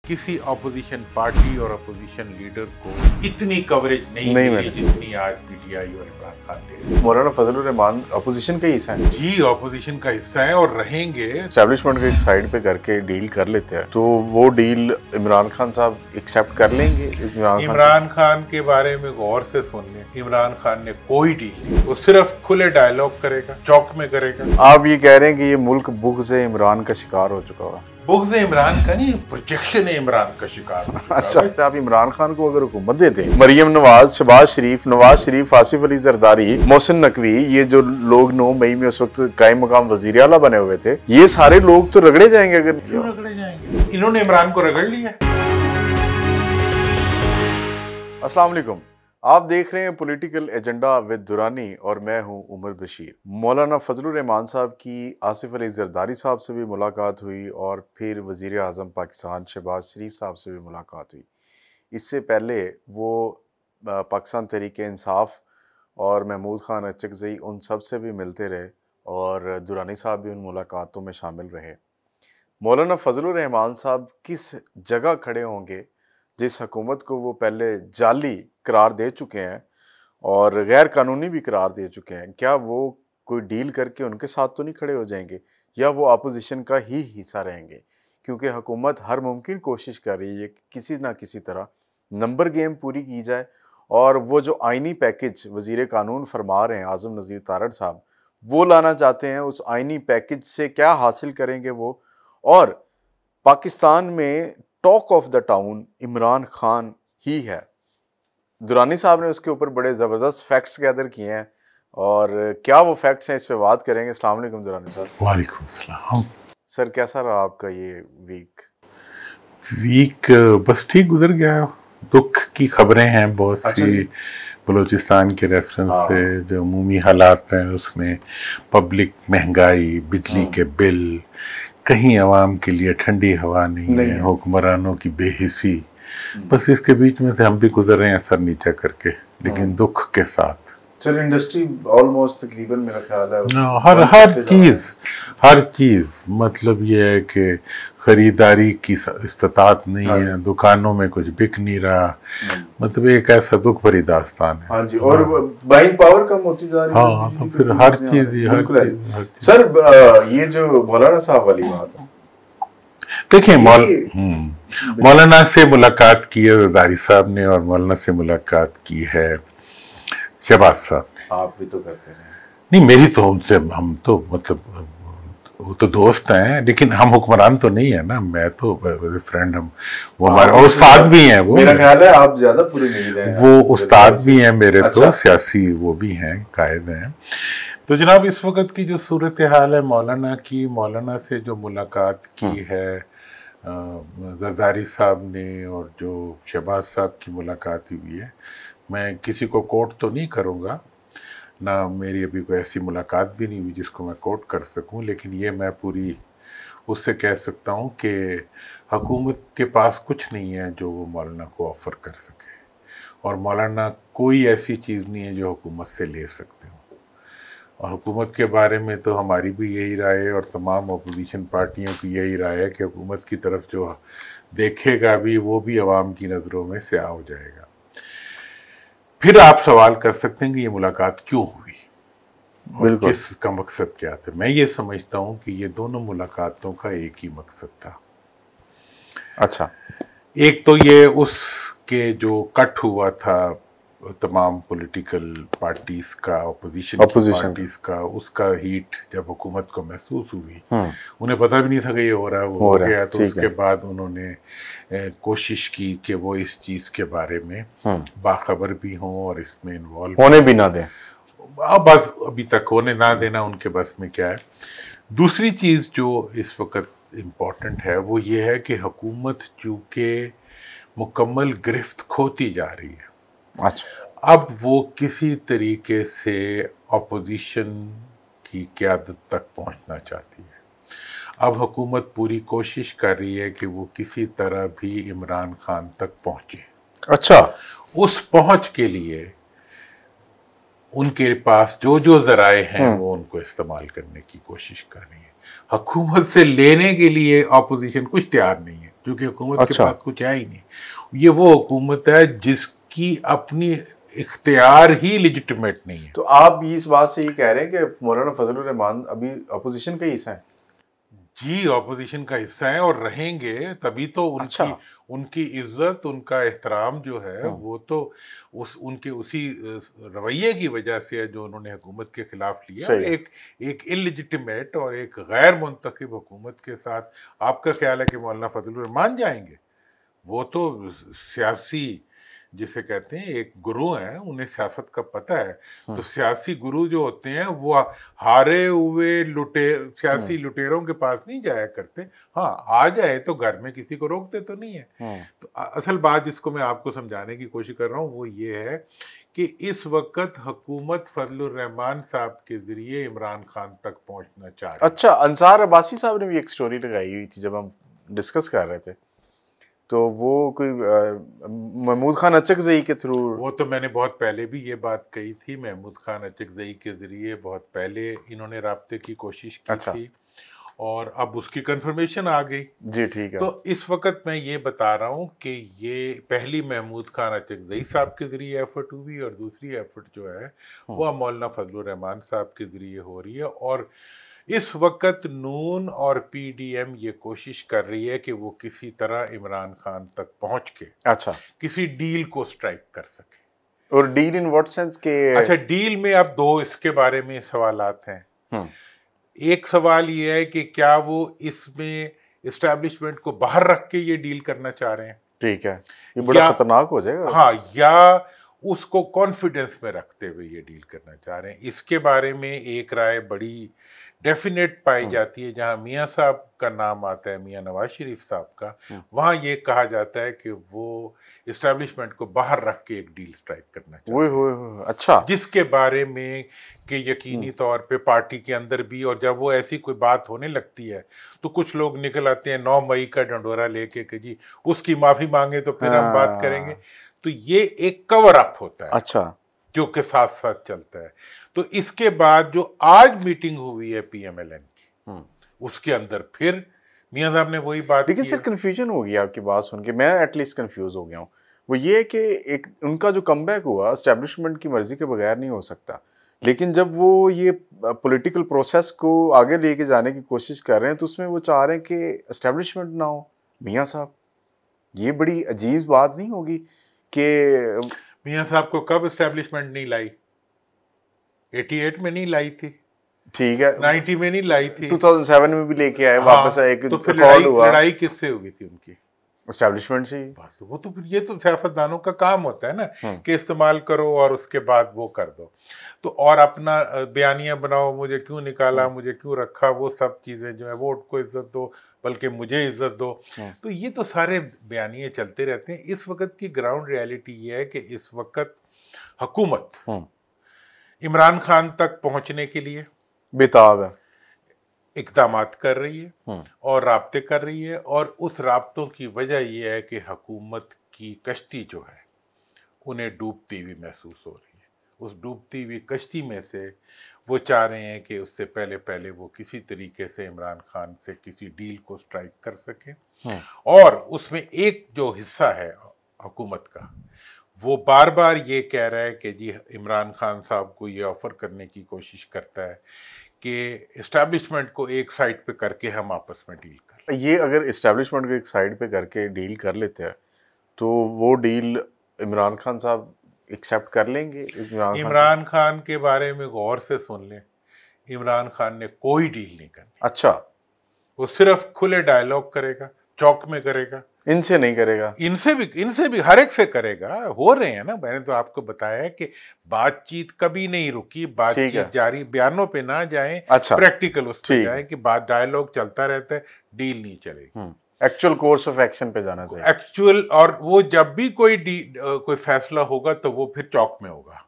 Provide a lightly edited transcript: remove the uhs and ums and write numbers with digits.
किसी opposition party और opposition leader को इतनी कवरेज नहीं मिली जितनी आज पीटीआई और इमरान खान ने। मौलाना फजलुर रहमान अपोजिशन का हिस्सा है जी, अपोजिशन का हिस्सा है और रहेंगे। एस्टैब्लिशमेंट को एक साइड पे करके डील कर लेते हैं, तो वो डील इमरान खान साहब एक्सेप्ट कर लेंगे? इमरान खान के बारे में गौर से सुन लें, इमरान खान ने कोई डील नहीं, वो सिर्फ खुले डायलॉग करेगा, चौक में करेगा। आप ये कह रहे हैं कि ये मुल्क बुग़्ज़ इमरान का शिकार हो चुका हुआ? बुग़्ज़ इमरान का नहीं, प्रोजेक्शन इमरान का शिकार। अच्छा, आप इमरान खान को अगर हुकूमत देते हैं, मरियम नवाज, शहबाज शरीफ, आसिफ अली जरदारी, मोहसिन नकवी, ये जो लोग 9 मई में उस वक्त कायम मकाम वजीर आला बने हुए थे, ये सारे लोग तो रगड़े जाएंगे। अगर क्यों रगड़े जाएंगे? इन्होंने इमरान को रगड़ लिया। अस्सलाम वालेकुम, आप देख रहे हैं पॉलिटिकल एजेंडा विद दुरानी और मैं हूं उमर बशीर। मौलाना फजलुर रहमान साहब की आसिफ अली जरदारी साहब से भी मुलाकात हुई और फिर वज़ीर आज़म पाकिस्तान शहबाज शरीफ साहब से भी मुलाकात हुई। इससे पहले वो पाकिस्तान तहरीक इंसाफ और महमूद खान अचकज़ई उन सब से भी मिलते रहे और दुरानी साहब भी उन मुलाकातों में शामिल रहे। मौलाना फजलुर रहमान साहब किस जगह खड़े होंगे जिस हुकूमत को वो पहले जाली करार दे चुके हैं और गैर कानूनी भी करार दे चुके हैं? क्या वो कोई डील करके उनके साथ तो नहीं खड़े हो जाएंगे, या वो अपोजिशन का ही हिस्सा रहेंगे? क्योंकि हुकूमत हर मुमकिन कोशिश कर रही है कि किसी ना किसी तरह नंबर गेम पूरी की जाए, और वो जो आइनी पैकेज वज़ीर कानून फरमा रहे हैं आज़म नज़ीर तारड़ साहब, वो लाना चाहते हैं। उस आइनी पैकेज से क्या हासिल करेंगे वो? और पाकिस्तान में talk of the town Imran Khan ही है। दुरानी साहब ने उसके ऊपर बड़े ज़बरदस्त फैक्ट्स गैदर किए हैं, और क्या वो फैक्ट्स हैं इस पे बात करेंगे। अस्सलाम वालेकुम दुरानी साहब। वालेकुम अस्सलाम। सर, कैसा रहा आपका ये वीक? बस ठीक गुजर गया। दुख की खबरें हैं बहुत सी। बलूचिस्तान के रेफरेंस से जो अमूमी हालात हैं उसमें पब्लिक महंगाई, बिजली के बिल, कहीं आवाम के लिए ठंडी हवा नहीं है, हुक्मरानों की बेहिसी, बस इसके बीच में से हम भी गुजर रहे हैं सर नीचा करके, लेकिन दुख के साथ। सर, इंडस्ट्री ऑलमोस्ट तकरीबन मेरा ख्याल है हर चीज़ मतलब ये है कि ख़रीदारी की इस्तात नहीं है, दुकानों में कुछ बिक नहीं रहा, मतलब एक ऐसा दुख भरी दास्तान है। हाँ जी, और बाइंग पावर कम होती जा रही है। हाँ, तो फिर हर चीज़। सर, ये जो मौलाना साहब वाली बात है, देखिए, मौलाना से मुलाकात की है जरदारी साहब ने, और मौलाना से मुलाकात की है शहबाज साहब ने। आप भी तो करते रहे। नहीं, मेरी तो उनसे, हम तो मतलब वो तो दोस्त हैं, लेकिन हम हुक्मरान तो नहीं है ना। मैं तो फ्रेंड, हम वो हमारे और उस्ताद भी हैं। वो मेरा ख्याल है आप ज्यादा पूरी नहीं हैं। वो उस्ताद भी हैं मेरे। तो सियासी वो भी हैं, कायद हैं। तो जनाब, इस वक्त की जो सूरत हाल है मौलाना की, मौलाना से जो मुलाकात की है जरदारी साहब ने और जो शहबाज साहब की मुलाकात हुई है, मैं किसी को कोट तो नहीं करूँगा, ना मेरी अभी कोई ऐसी मुलाकात भी नहीं हुई जिसको मैं कोट कर सकूं, लेकिन ये मैं पूरी उससे कह सकता हूं कि हुकूमत के पास कुछ नहीं है जो वो मौलाना को ऑफ़र कर सके, और मौलाना कोई ऐसी चीज़ नहीं है जो हुकूमत से ले सकते हो। और हुकूमत के बारे में तो हमारी भी यही राय है और तमाम अपोजिशन पार्टियों की यही राय है कि हुकूमत की तरफ जो देखेगा भी वो भी अवाम की नज़रों में स्याह हो जाएगा। फिर आप सवाल कर सकते हैं कि ये मुलाकात क्यों हुई और किसका मकसद क्या था। मैं ये समझता हूँ कि ये दोनों मुलाकातों का एक ही मकसद था। अच्छा, एक तो ये उसके जो कट हुआ था तमाम पॉलिटिकल पार्टीज का, अपोजिशन पार्टीज का, उसका हीट जब हुकूमत को महसूस हुई, उन्हें पता भी नहीं था कि ये हो रहा है, वो हो गया। तो उसके बाद उन्होंने कोशिश की कि वो इस चीज़ के बारे में बाखबर भी हों और इसमें इन्वॉल्व होने भी ना दें। बस अभी तक होने ना देना उनके बस में क्या है। दूसरी चीज़ जो इस वक्त इम्पॉर्टेंट है वो ये है कि हुकूमत चूँकि मुकम्मल गिरफ्त खोती जा रही है, अच्छा, अब वो किसी तरीके से अपोजिशन की क़यादत तक पहुंचना चाहती है। अब हुकूमत पूरी कोशिश कर रही है कि वो किसी तरह भी इमरान खान तक पहुंचे। अच्छा, उस पहुंच के लिए उनके पास जो जो ज़राए हैं वो उनको इस्तेमाल करने की कोशिश कर रही है। हुकूमत से लेने के लिए अपोजिशन कुछ तैयार नहीं है, क्योंकि हुकूमत के पास कुछ है ही नहीं। ये वो हुकूमत है जिसकी अपनी इख्तियार ही लेजिटिमेट नहीं है। तो आप इस बात से ये कह रहे हैं कि मौलाना फजलुर रहमान अभी अपोजिशन का हिस्सा है? जी, ऑपोजिशन का हिस्सा है और रहेंगे, तभी तो उनकी इज्जत, उनका एहतराम जो है वो तो उनके उसी रवैये की वजह से है जो उन्होंने हुकूमत के खिलाफ लिया। एक इलिजिटिमेट और एक गैर मुंतखब हुकूमत के साथ आपका ख्याल है कि मौलाना फजलुर रहमान जाएंगे? वो तो सियासी, जिसे कहते हैं, एक गुरु हैं, उन्हें सियासत का पता है। तो सियासी गुरु जो होते हैं वो हारे हुए सियासी लुटेरों के पास नहीं जाया करते। हाँ, आ जाए तो घर में किसी को रोकते तो नहीं है। तो असल बात जिसको मैं आपको समझाने की कोशिश कर रहा हूँ वो ये है कि इस वक्त हुकूमत फजलुर रहमान साहब के जरिए इमरान खान तक पहुंचना चाह रही है। अच्छा, अंसार अब्बासी साहब ने भी एक स्टोरी लगाई हुई थी जब हम डिस्कस कर रहे थे, तो वो कोई महमूद खान अचकज़ई के थ्रू। वो तो मैंने बहुत पहले भी ये बात कही थी, महमूद खान अचकज़ई के ज़रिए बहुत पहले इन्होंने राब्ते की कोशिश की थी और अब उसकी कंफर्मेशन आ गई। जी ठीक है। तो इस वक्त मैं ये बता रहा हूँ कि ये पहली महमूद खान अचकज़ई साहब के ज़रिए एफर्ट हुई और दूसरी एफर्ट जो है वो मौलाना फजलुर रहमान साहब के ज़रिए हो रही है। और इस वक्त नून और पीडीएम ये कोशिश कर रही है कि वो किसी तरह इमरान खान तक पहुंच के किसी डील को स्ट्राइक कर सके। और डील इन व्हाट सेंस के? अच्छा, डील में अब दो इसके बारे में सवालात हैं। एक सवाल ये है कि क्या वो इसमें एस्टैब्लिशमेंट को बाहर रख के ये डील करना चाह रहे हैं। ठीक है, ये बड़ा खतरनाक हो जाएगा। हाँ, या उसको कॉन्फिडेंस में रखते हुए ये डील करना चाह रहे हैं। इसके बारे में एक राय बड़ी डेफिनेट पाई जाती है। जहां मियां साहब का नाम आता है, मियां नवाज शरीफ साहब का, वहां ये कहा जाता है कि वो एस्टैब्लिशमेंट को बाहर रख के एक डील स्ट्राइक करना चाहते हैं। अच्छा, जिसके बारे में कि यकीनी तौर पे पार्टी के अंदर भी, और जब वो ऐसी कोई बात होने लगती है तो कुछ लोग निकल आते हैं 9 मई का डंडोरा लेके कि जी उसकी माफी मांगे तो फिर हम बात करेंगे। तो ये एक कवर अप होता है। अच्छा, जो के साथ साथ चलता है। तो इसके बाद जो आज मीटिंग हुई है पीएमएलएन की, उसके अंदर फिर मियां साहब ने वही बात। लेकिन सर कंफ्यूजन हो गया आपकी बात सुन के, मैं एटलीस्ट कंफ्यूज हो गया हूँ। वो ये कि एक उनका जो कमबैक हुआ एस्टैब्लिशमेंट की मर्जी के बगैर नहीं हो सकता, लेकिन जब वो ये पॉलिटिकल प्रोसेस को आगे लेके जाने की कोशिश कर रहे हैं तो उसमें वो चाह रहे हैं कि एस्टैब्लिशमेंट ना हो। मियां साहब, ये बड़ी अजीब बात नहीं होगी कि मियां साहब को कब एस्टैब्लिशमेंट नहीं लाई? 88 में नहीं लाई थी, ठीक है, 90 में नहीं लाई थी, 2007 में भी लेके आए वापस। एक तो फिर लड़ाई किससे हुई थी उनकी? एस्टैब्लिशमेंट से। बस वो तो फिर ये तो सियासतदानों का काम होता है ना कि इस्तेमाल करो और उसके बाद वो कर दो। तो और अपना बयानिया बनाओ, मुझे क्यों निकाला, मुझे क्यों रखा, वो सब चीज़ें जो है, वोट को इज्जत दो बल्कि मुझे इज्जत दो। तो ये तो सारे बयानिए चलते रहते हैं। इस वक्त की ग्राउंड रियलिटी ये है कि इस वक्त हुकूमत इमरान खान तक पहुंचने के लिए बेताब है, इक़दामात कर रही है और राब्ते कर रही है। और उस राब्तों की वजह यह है कि हुकूमत की कश्ती जो है उन्हें डूबती हुई महसूस हो रही है। उस डूबती हुई कश्ती में से वो चाह रहे हैं कि उससे पहले पहले वो किसी तरीके से इमरान खान से किसी डील को स्ट्राइक कर सके। और उसमें एक जो हिस्सा है हुकूमत का, वो बार बार ये कह रहा है कि जी इमरान खान साहब को ये ऑफ़र करने की कोशिश करता है कि इस्टेब्लिशमेंट को एक साइड पे करके हम आपस में डील कर। ये अगर इस्टेब्लिशमेंट को एक साइड पे करके डील कर लेते हैं तो वो डील इमरान खान साहब एक्सेप्ट कर लेंगे? इमरान खान के बारे में गौर से सुन लें, इमरान खान ने कोई डील नहीं करनी। अच्छा, वो सिर्फ खुले डायलॉग करेगा, चौक में करेगा, इनसे नहीं करेगा? इनसे भी हर एक से करेगा। हो रहे हैं ना, मैंने तो आपको बताया है कि बातचीत कभी नहीं रुकी, बातचीत जारी, बयानों पे ना जाएं, प्रैक्टिकल उस पे जाएं कि बात डायलॉग चलता रहता है, डील नहीं चलेगी। एक्चुअल कोर्स ऑफ एक्शन पे जाना चाहिए, एक्चुअल। और वो जब भी कोई फैसला होगा तो वो फिर चौक में होगा।